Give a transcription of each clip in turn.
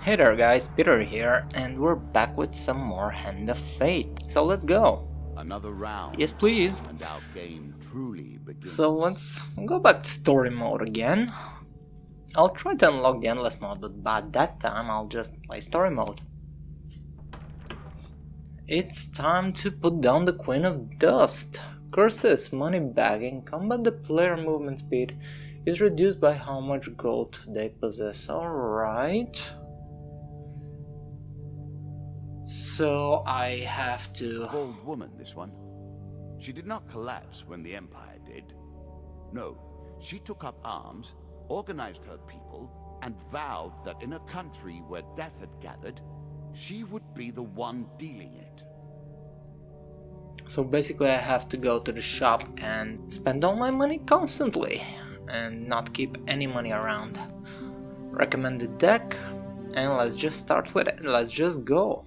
Hey there guys, Peter here, and we're back with some more Hand of Fate. So let's go. Another round. Yes please. And our game truly begins. So let's go back to story mode again. I'll try to unlock the endless mode, but by that time I'll just play story mode. It's time to put down the Queen of Dust. Curses, money bagging, combat the player movement speed is reduced by how much gold they possess. Alright. So I have to... Bold woman, this one. She did not collapse when the Empire did. No, she took up arms, organized her people, and vowed that in a country where death had gathered, she would be the one dealing it. So basically I have to go to the shop and spend all my money constantly and not keep any money around. Recommended deck, and let's just start with it. Let's just go.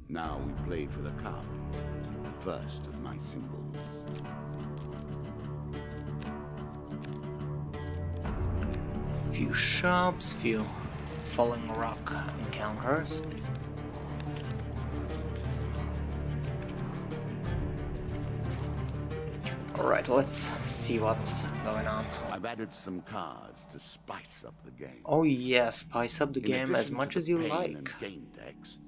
Now we play for the cup, the first of my symbols. Few shops, few falling rock encounters. Alright, let's see what's going on. I've added some cards to spice up the game. Oh yeah, spice up the game as much as you like. And game decks,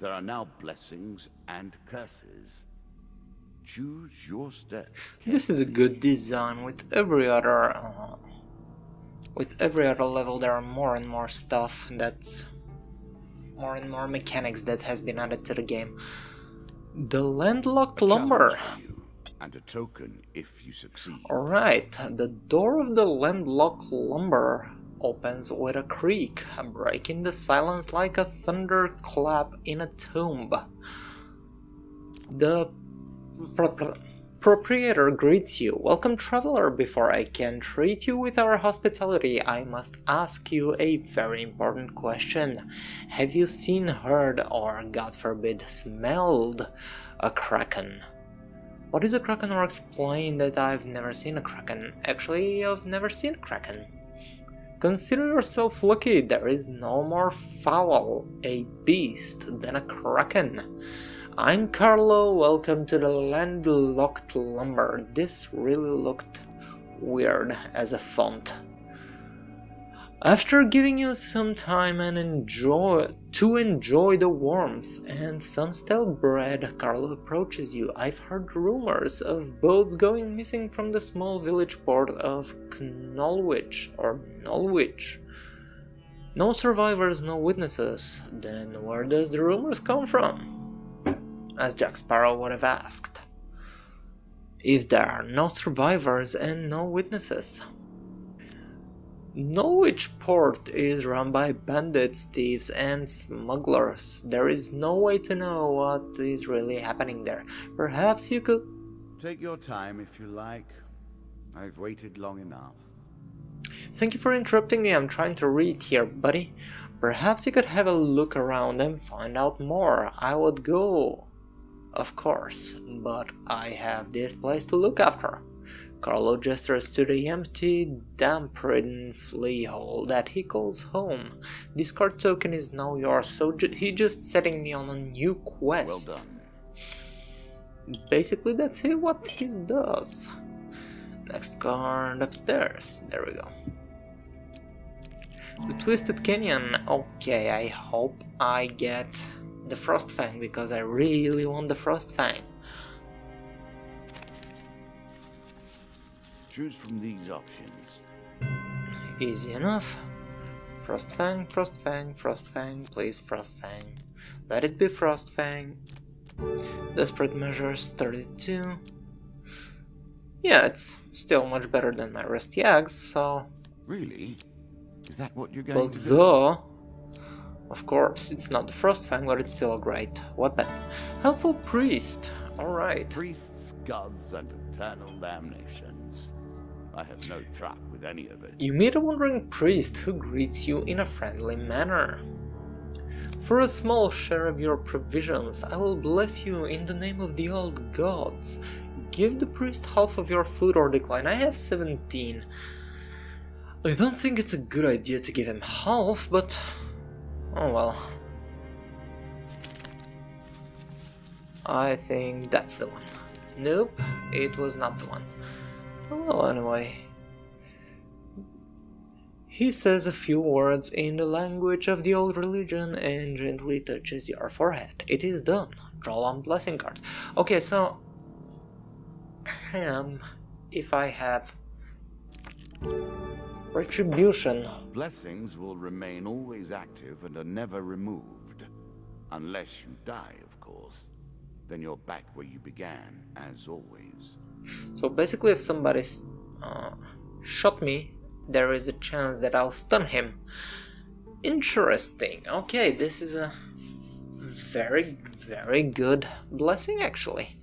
there are now blessings and curses. Choose your steps. This is a good design. With every other level there are more and more stuff, that's more and more mechanics that has been added to the game. The Landlocked Lumber. And a token if you succeed. Alright, the door of the Landlocked Lumber opens with a creak, breaking the silence like a thunderclap in a tomb. The proprietor greets you. Welcome, traveler. Before I can treat you with our hospitality, I must ask you a very important question. Have you seen, heard, or, God forbid, smelled a kraken? What is a kraken? Or explain that I've never seen a kraken. Actually, I've never seen a kraken. Consider yourself lucky, there is no more foul a beast than a kraken. I'm Carlo, welcome to the Landlocked Lumber. This really looked weird as a font. After giving you some time and enjoy the warmth and some stale bread, Carlo approaches you. I've heard rumors of boats going missing from the small village port of Knowledge or Knowledge. No survivors, no witnesses. Then where does the rumors come from? As Jack Sparrow would have asked. If there are no survivors and no witnesses. Knowledge Port is run by bandits, thieves and smugglers. There is no way to know what is really happening there. Perhaps you could... Take your time if you like. I've waited long enough. Thank you for interrupting me, I'm trying to read here, buddy. Perhaps you could have a look around and find out more. I would go, of course, but I have this place to look after. Carlo gestures to the empty, damp-ridden flea hole that he calls home. This card token is now yours, so he just setting me on a new quest. Well done. Basically that's what he does. Next card upstairs, there we go. The Twisted Canyon. Okay, I hope I get the Frost Fang because I really want the Frost Fang. Choose from these options. Easy enough. Frost Fang, Frost Fang, Frost Fang, please Frost Fang. Let it be Frost Fang. Desperate Measures 32. Yeah, it's still much better than my Rusty Axe, so... Really? Is that what you're going to do? Although, of course, it's not the Frost Fang, but it's still a great weapon. Helpful Priest. Alright. Priests, gods, and eternal damnations. I have no truck with any of it. You meet a wandering priest who greets you in a friendly manner. For a small share of your provisions, I will bless you in the name of the old gods. Give the priest half of your food or decline. I have 17. I don't think it's a good idea to give him half, but Oh well. I think that's the one. Nope, it was not the one. Well, anyway. He says a few words in the language of the old religion and gently touches your forehead. It is done. Draw one blessing card. Okay, so if I have retribution. Blessings will remain always active and are never removed. Unless you die, of course. Then you're back where you began, as always. So basically, if somebody shot me, there is a chance that I'll stun him. Interesting. Okay, this is a very, very good blessing, actually.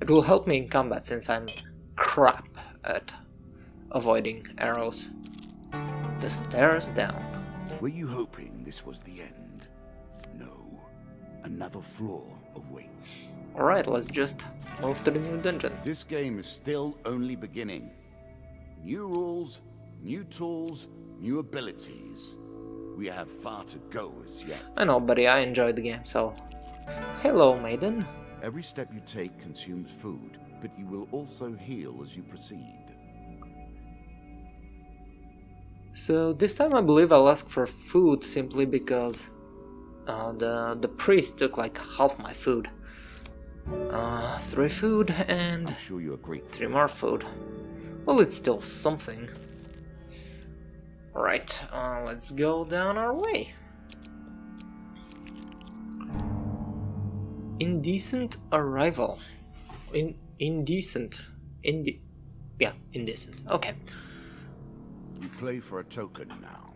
It will help me in combat since I'm crap at avoiding arrows. The stairs down. Were you hoping this was the end? No. Another floor awaits. Alright, let's just move to the new dungeon. This game is still only beginning. New rules, new tools, new abilities. We have far to go as yet. I know, buddy, I enjoyed the game, so... Hello, maiden. Every step you take consumes food, but you will also heal as you proceed. So this time I believe I'll ask for food simply because the priest took like half my food. 3 food and I'm sure you're grateful. 3 more food. Well, it's still something. Right, let's go down our way. Indecent Arrival. Indecent. Indecent. Okay. You play for a token now.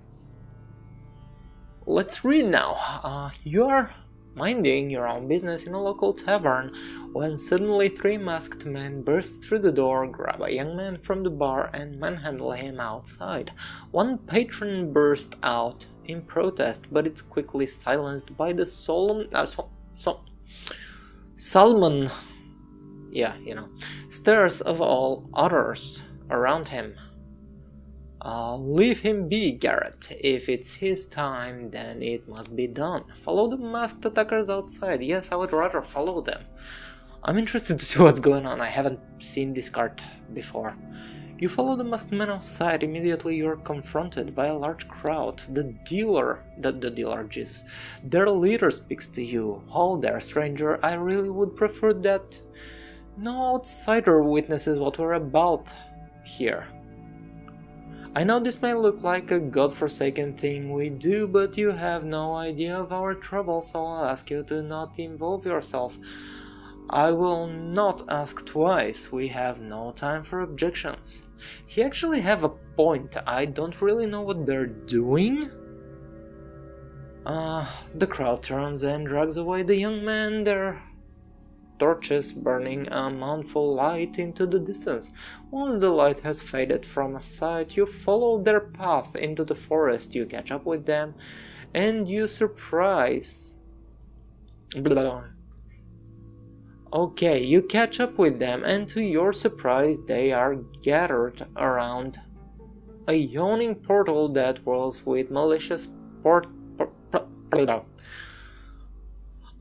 Let's read now. You are minding your own business in a local tavern when suddenly 3 masked men burst through the door, grab a young man from the bar and manhandle him outside. One patron burst out in protest, but it's quickly silenced by the Salmon, stares of all others around him. Leave him be, Garrett. If it's his time, then it must be done. Follow the masked attackers outside. Yes, I would rather follow them. I'm interested to see what's going on. I haven't seen this card before. You follow the masked men outside. Immediately you're confronted by a large crowd. The dealer, Jesus. Their leader speaks to you. Oh there, stranger, I really would prefer that no outsider witnesses what we're about here. I know this may look like a godforsaken thing we do, but you have no idea of our trouble, so I'll ask you to not involve yourself. I will not ask twice. We have no time for objections. He actually have a point. I don't really know what they're doing. The crowd turns and drags away the young man, their torches burning a mournful light into the distance. Once the light has faded from sight, you follow their path into the forest. You catch up with them, and you surprise... Okay, you catch up with them, and to your surprise, they are gathered around a yawning portal that whirls with malicious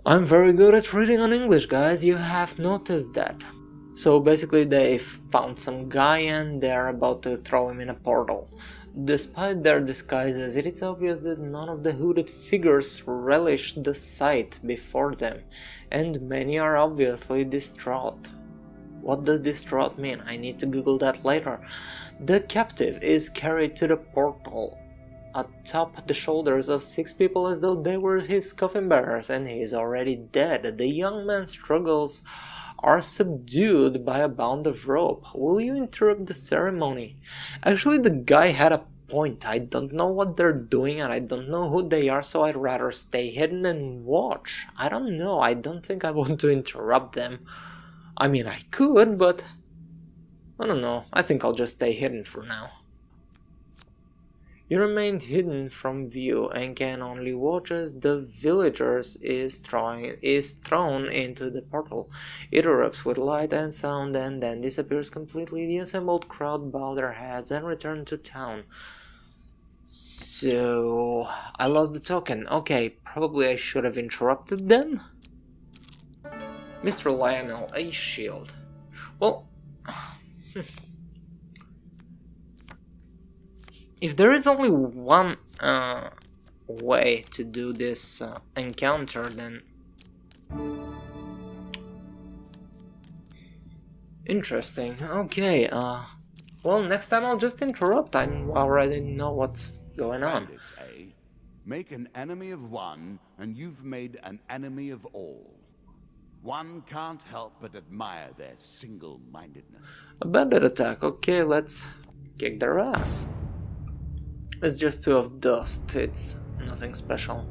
I'm very good at reading on English, guys, you have noticed that. So basically they found some guy and they're about to throw him in a portal. Despite their disguises, it is obvious that none of the hooded figures relish the sight before them, and many are obviously distraught. What does distraught mean? I need to Google that later. The captive is carried to the portal atop the shoulders of 6 people as though they were his coffin bearers, and he is already dead. The young man's struggles are subdued by a band of rope. Will you interrupt the ceremony? Actually, the guy had a point. I don't know what they're doing and I don't know who they are, so I'd rather stay hidden and watch. I don't know, I don't think I want to interrupt them. I mean, I could, but I don't know. I think I'll just stay hidden for now. You remained hidden from view and can only watch as the villagers is thrown into the portal. It erupts with light and sound and then disappears completely. The assembled crowd bow their heads and return to town. So I lost the token. Okay, probably I should have interrupted then. Mr. Lionel, a shield. Well, if there is only one way to do this encounter, then interesting. Okay, well, next time I'll just interrupt. I already know what's going on. Bandits, eh? Make an enemy of one, and you've made an enemy of all. One can't help but admire their single-mindedness. A bandit attack. Okay, let's kick their ass. It's just 2 of dust. It's nothing special.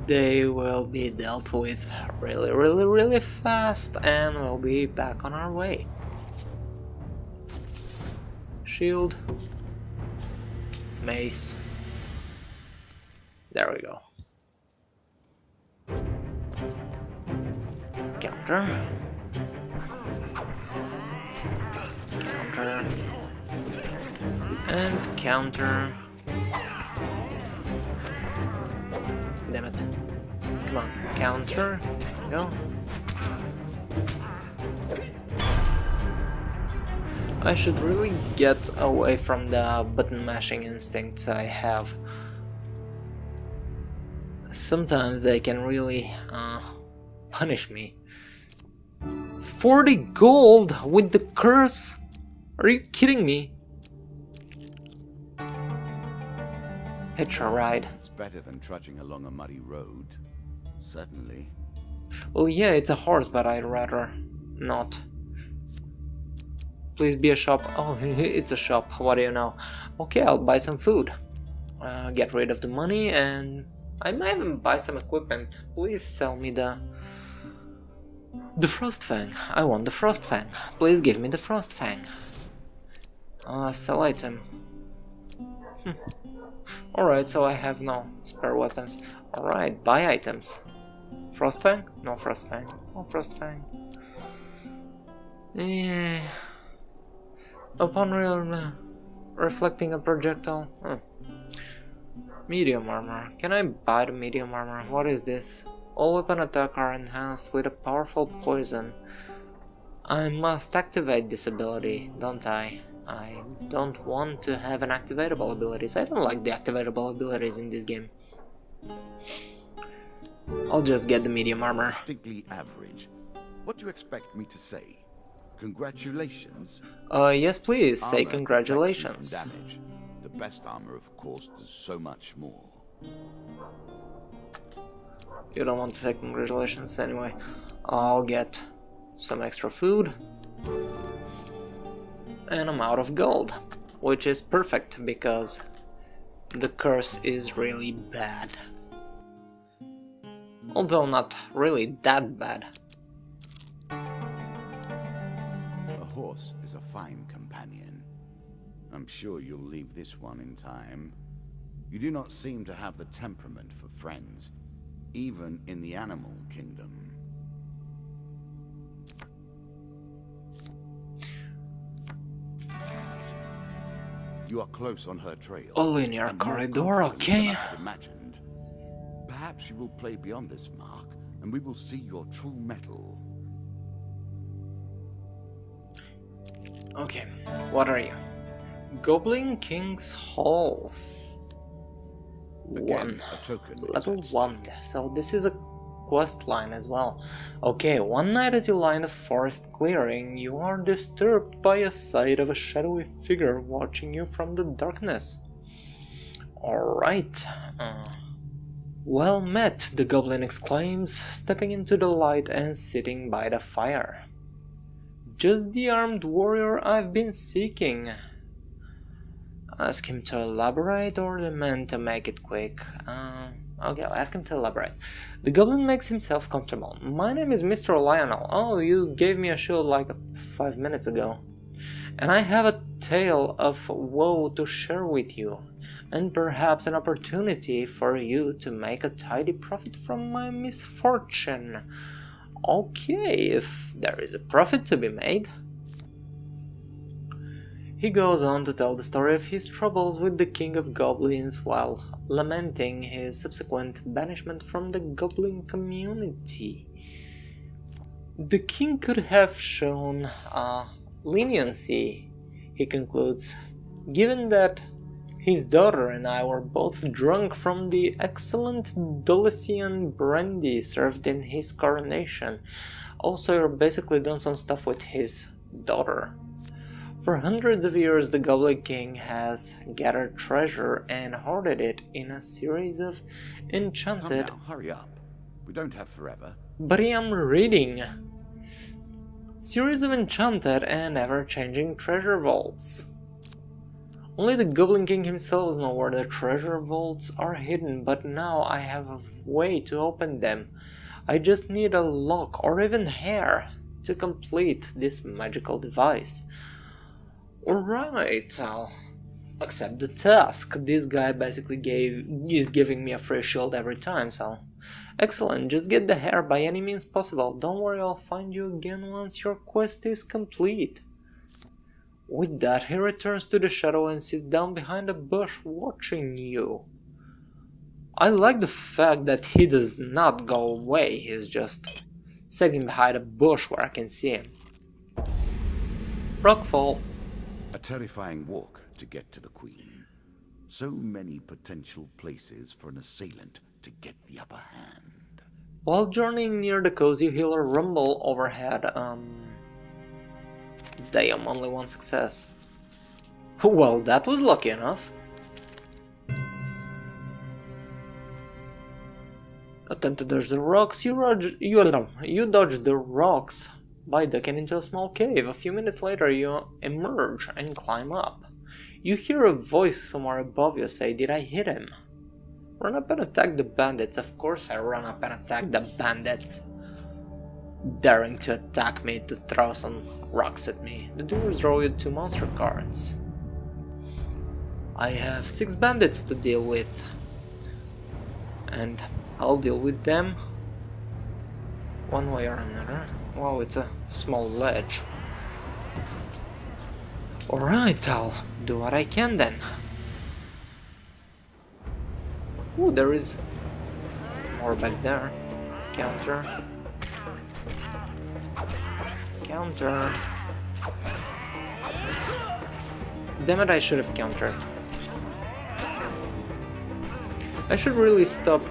They will be dealt with really fast, and we'll be back on our way. Shield. Mace. There we go. Counter. Counter. And counter. Damn it. Come on. Counter. There we go. I should really get away from the button mashing instincts I have. Sometimes they can really punish me. 40 gold with the curse? Are you kidding me? Hitch a ride. It's better than trudging along a muddy road. Certainly. Well, yeah, it's a horse, but I'd rather not. Please be a shop. Oh, it's a shop. What do you know? Okay, I'll buy some food. Get rid of the money, and I might even buy some equipment. Please sell me the Frost Fang. I want the Frost Fang. Please give me the Frost Fang. Sell item. Alright, so I have no spare weapons. Alright, buy items. Frost Fang? No Frost Fang. No Frost Fang. Yeah. Upon reflecting a projectile. Medium armor. Can I buy the medium armor? What is this? All weapon attack are enhanced with a powerful poison. I must activate this ability, don't I? I don't want to have inactivatable abilities. I don't like the activatable abilities in this game. I'll just get the medium armor. Distinctly average. What do you expect me to say? Congratulations? Yes please, say Armor congratulations. protection from damage. The best armor, of course, does so much more. You don't want to say congratulations anyway. I'll get some extra food. And I'm out of gold. Which is perfect, because the curse is really bad. Although not really that bad. A horse is a fine companion. I'm sure you'll leave this one in time. You do not seem to have the temperament for friends, even in the animal kingdom. You are close on her trail. A linear and more corridor, confident okay. than I had imagined. Perhaps you will play beyond this mark, and we will see your true mettle. Okay, what are you? Goblin King's Halls. Again, a token is Level at 1. stake. So this is a quest line as well. Okay, one night as you lie in the forest clearing, you are disturbed by a sight of a shadowy figure watching you from the darkness. Alright. Well met, the goblin exclaims, stepping into the light and sitting by the fire. Just the armed warrior I've been seeking. Ask him to elaborate or demand to make it quick. Okay, I'll ask him to elaborate. The goblin makes himself comfortable. My name is Mr. Lionel. Oh, you gave me a shield like 5 minutes ago. And I have a tale of woe to share with you, and perhaps an opportunity for you to make a tidy profit from my misfortune. Okay, if there is a profit to be made. He goes on to tell the story of his troubles with the King of Goblins while lamenting his subsequent banishment from the Goblin community. The king could have shown leniency, he concludes, given that his daughter and I were both drunk from the excellent Dulcian brandy served in his coronation. Also, you're basically done some stuff with his daughter. For hundreds of years, the Goblin King has gathered treasure and hoarded it in a series of enchanted... Come now, hurry up. We don't have forever. But I am reading. Series of enchanted and ever-changing treasure vaults. Only the Goblin King himself knows where the treasure vaults are hidden, but now I have a way to open them. I just need a lock or even hair to complete this magical device. Alright, I'll accept the task. This guy basically is giving me a free shield every time, so... Excellent, just get the hair by any means possible. Don't worry, I'll find you again once your quest is complete. With that, he returns to the shadow and sits down behind a bush watching you. I like the fact that he does not go away, he's just sitting behind a bush where I can see him. Rockfall. A terrifying walk to get to the Queen. So many potential places for an assailant to get the upper hand. While journeying near the cozy, you hear a rumble overhead. Damn, only one success. Well, that was lucky enough. Attempt to dodge the rocks. You dodge the rocks by ducking into a small cave. A few minutes later, you emerge and climb up. You hear a voice somewhere above you say, "Did I hit him?" Run up and attack the bandits. Of course I run up and attack the bandits. Daring to attack me, to throw some rocks at me. The doers draw you 2 monster cards. I have 6 bandits to deal with. And I'll deal with them one way or another. Wow, it's a small ledge. Alright, I'll do what I can then. Ooh, there is more back there. Counter. Counter. Damn it, I should have countered. I should really stop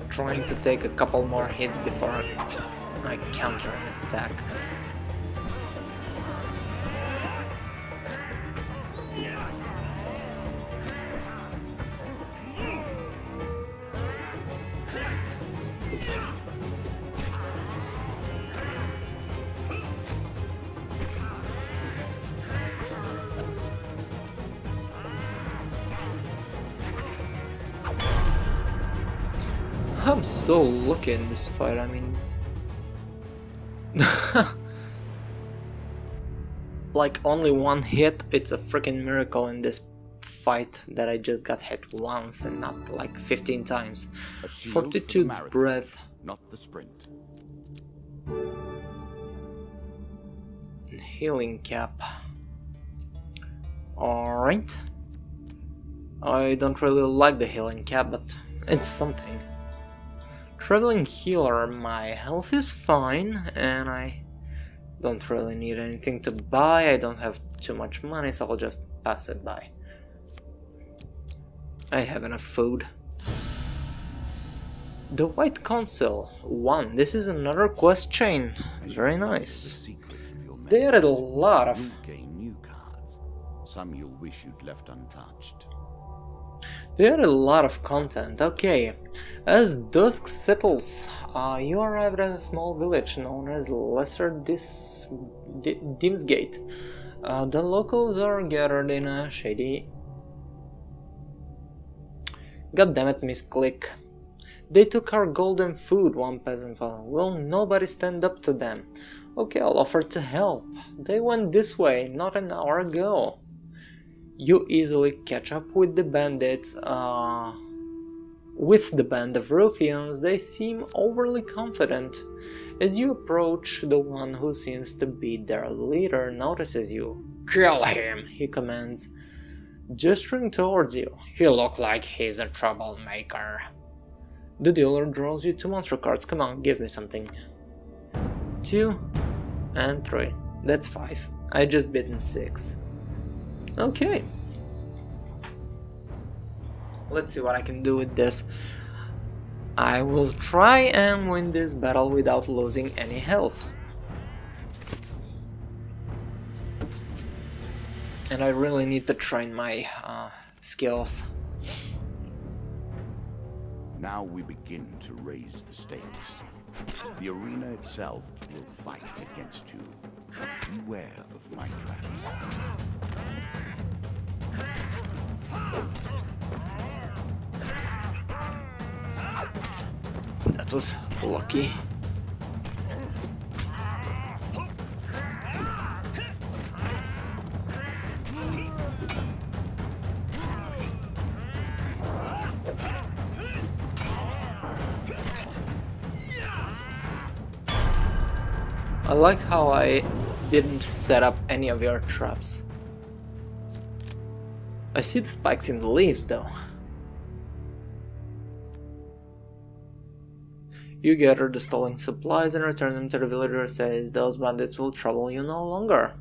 trying to take a couple more hits before I counter an attack. I'm so lucky in this fight, I mean... like, only one hit, it's a freaking miracle in this fight that I just got hit once and not like 15 times. Fortitude's breath. Not the sprint. Healing cap. Alright. I don't really like the healing cap, but it's something. Traveling healer, my health is fine, and I don't really need anything to buy. I don't have too much money, so I'll just pass it by. I have enough food. The White Council 1. This is another quest chain. Very nice. They added a lot of... You'll gain new cards. Some you'll wish you'd left untouched. They added a lot of content. Okay. As dusk settles, you arrive at a small village known as Lesser Dimsgate. The locals are gathered in a shady... Goddammit, misclick. They took our golden food, one peasant fellow. Will nobody stand up to them? Okay, I'll offer to help. They went this way not an hour ago. You easily catch up with the bandits. With the band of ruffians, they seem overly confident As you approach, the one who seems to be their leader notices you. "Kill him," he commands, gesturing towards you. "He looks like he's a troublemaker." The dealer draws you 2 monster cards. "Come on, give me something." 2 and 3. That's 5. I just bitten 6. Okay. Let's see what I can do with this. I will try and win this battle without losing any health. And I really need to train my skills. Now we begin to raise the stakes. The arena itself will fight against you. Beware of my trap. That was lucky. I like how I didn't set up any of your traps. I see the spikes in the leaves though. You gather the stolen supplies and return them to the villager. Says those bandits will trouble you no longer.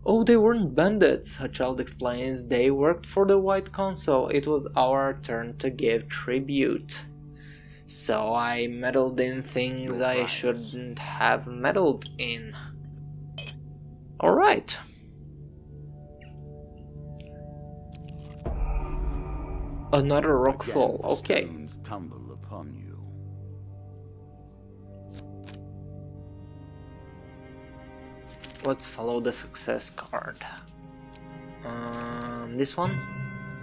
"Oh, they weren't bandits," a child explains. "They worked for the White Council. It was our turn to give tribute. So I meddled in things I shouldn't have meddled in." Alright. Another Rockfall, okay. Stones tumble upon you. Let's follow the success card. This one?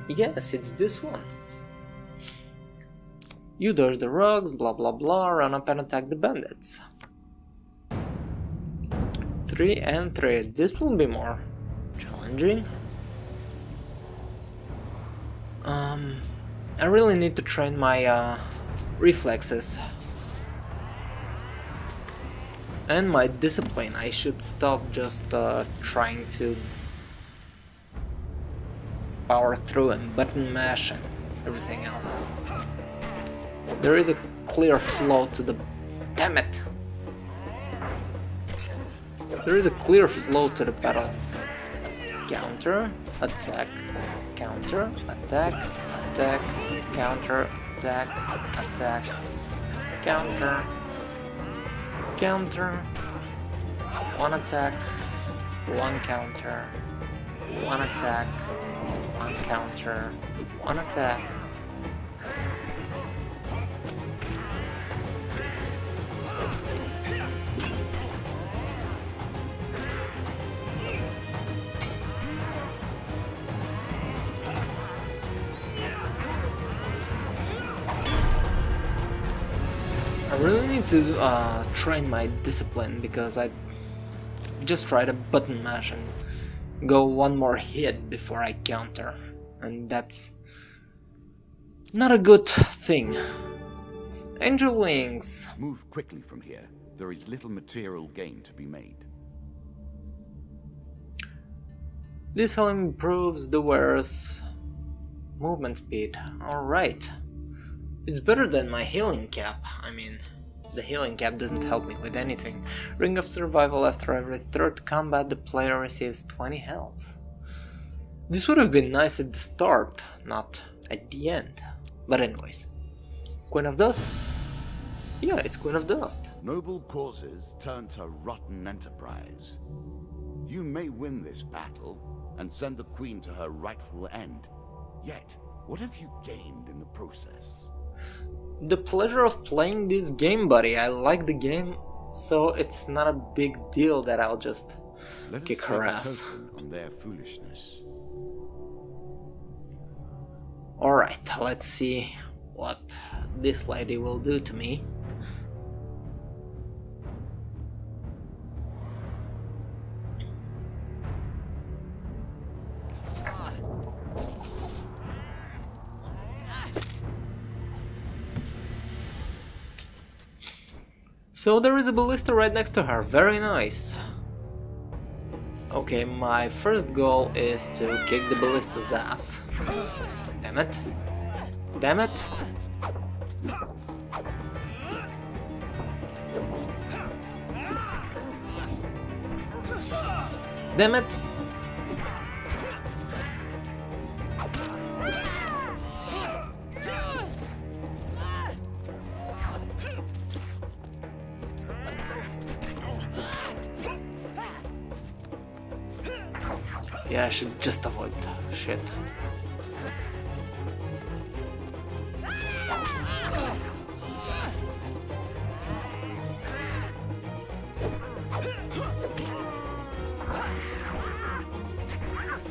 Yes, it's this one. You dodge the rugs, blah blah blah, run up and attack the bandits. 3 and 3. This will be more challenging. I really need to train my reflexes. And my discipline. I should stop just trying to power through and button mash and everything else. There is a clear flow to the... Damn it! There is a clear flow to the battle. Counter, attack, counter, attack, attack, counter, attack, attack, counter, counter, 1 attack, 1 counter, 1 attack, 1 counter, 1 attack. I really need to train my discipline, because I just tried a button mash and go 1 more hit before I counter, and that's not a good thing. Angel wings. Move quickly from here. There is little material gain to be made. This helm improves the wearer's movement speed. Alright. It's better than my healing cap. I mean, the healing cap doesn't help me with anything. Ring of Survival. After every 3rd combat, the player receives 20 health. This would have been nice at the start, not at the end. But anyways. Queen of Dust? Yeah, it's Queen of Dust. Noble causes turn to rotten enterprise. You may win this battle and send the Queen to her rightful end. Yet, what have you gained in the process? The pleasure of playing this game, buddy. I like the game, so it's not a big deal that I'll just kick her ass. On their foolishness. Alright, let's see what this lady will do to me. So there is a ballista right next to her, very nice. Okay, my first goal is to kick the ballista's ass. Damn it. Damn it. Damn it. Yeah, I should just avoid shit.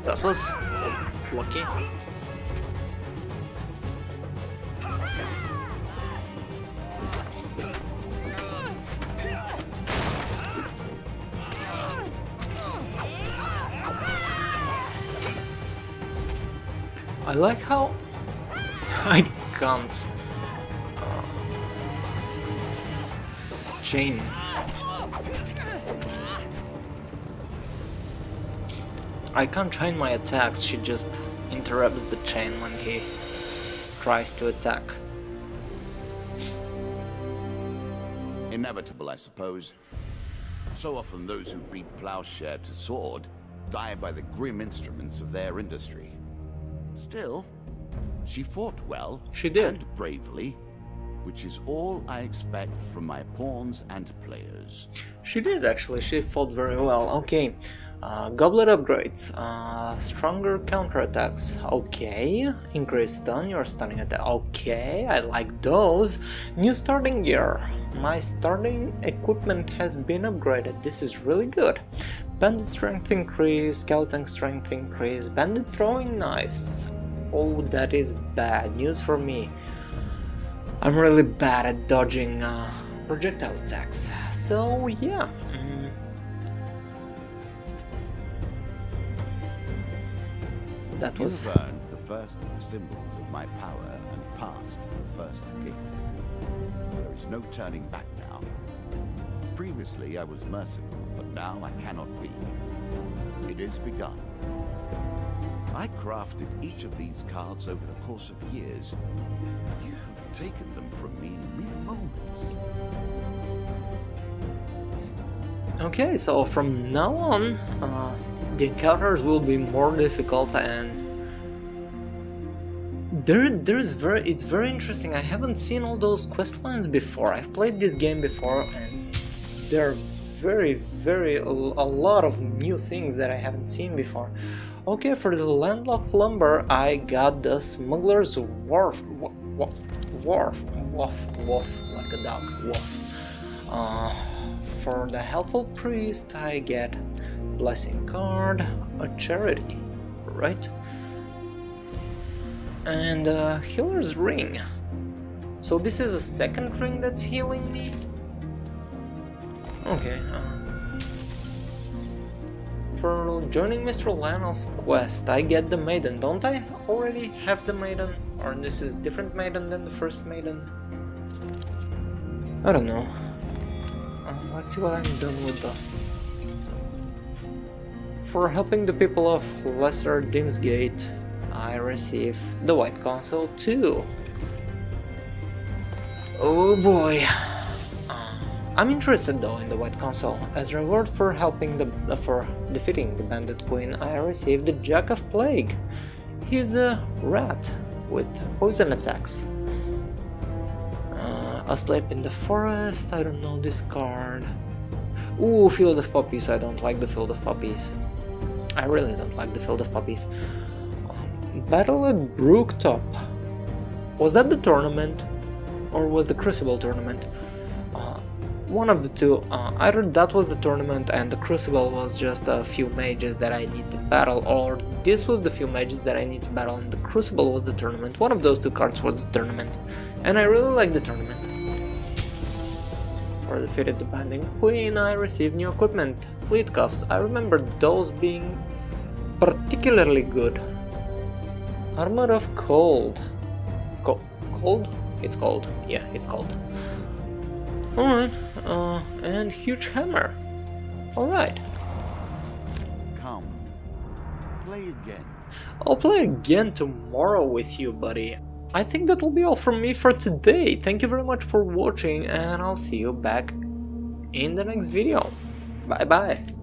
That was lucky. I like how I can't chain. I can't chain my attacks, she just interrupts the chain when he tries to attack. Inevitable, I suppose. So often those who beat plowshare to sword die by the grim instruments of their industry. Still, she fought well She did. and bravely, which is all I expect from my pawns and players. She did actually, she fought very well. Okay, goblet upgrades, stronger counterattacks, okay, increased stun, your stunning attack, okay, I like those. New starting gear, my starting equipment has been upgraded, this is really good. Bandit strength increase, skeleton strength increase, bandit throwing knives. Oh, that is bad news for me. I'm really bad at dodging projectile attacks. So yeah. That was. You've earned the first of the symbols of my power and passed the first gate. There is no turning back now. Previously I was merciful, but now I cannot be. It is begun. I crafted each of these cards over the course of years. You have taken them from me in mere moments. Okay, so from now on, the encounters will be more difficult, and it's very interesting. I haven't seen all those quest lines before. I've played this game before, and there are a lot of new things that I haven't seen before. Okay, for the Landlocked Lumber, I got the Smuggler's Wharf, like a dog, woof. For the Helpful Priest, I get Blessing Card, a Charity, right? And a Healer's Ring. So this is a second ring that's healing me? Okay. For joining Mr. Lionel's quest, I get the Maiden. Don't I already have the Maiden? Or this is different Maiden than the first Maiden? I don't know. Let's see what I'm done with the... For helping the people of Lesser Dinsgate, I receive the White Council too. Oh boy. I'm interested though in the White Council. As reward for defeating the Bandit Queen, I received the Jack of Plague. He's a rat with poison attacks. Asleep in the forest, I don't know this card. Ooh, Field of Poppies, I don't like the Field of Poppies. I really don't like the Field of Poppies. Battle at Brooktop. Was that the tournament? Or was the Crucible tournament? One of the two. Either that was the tournament and the Crucible was just a few mages that I need to battle, or this was the few mages that I need to battle and the Crucible was the tournament. One of those two cards was the tournament. And I really like the tournament. For defeated the Bandit Queen, I received new equipment. Fleet Cuffs. I remember those being particularly good. Armor of Cold. Cold? It's cold. Yeah, it's cold. Alright, and huge hammer. Alright. Come. Play again. I'll play again tomorrow with you, buddy. I think that will be all from me for today. Thank you very much for watching, and I'll see you back in the next video. Bye bye.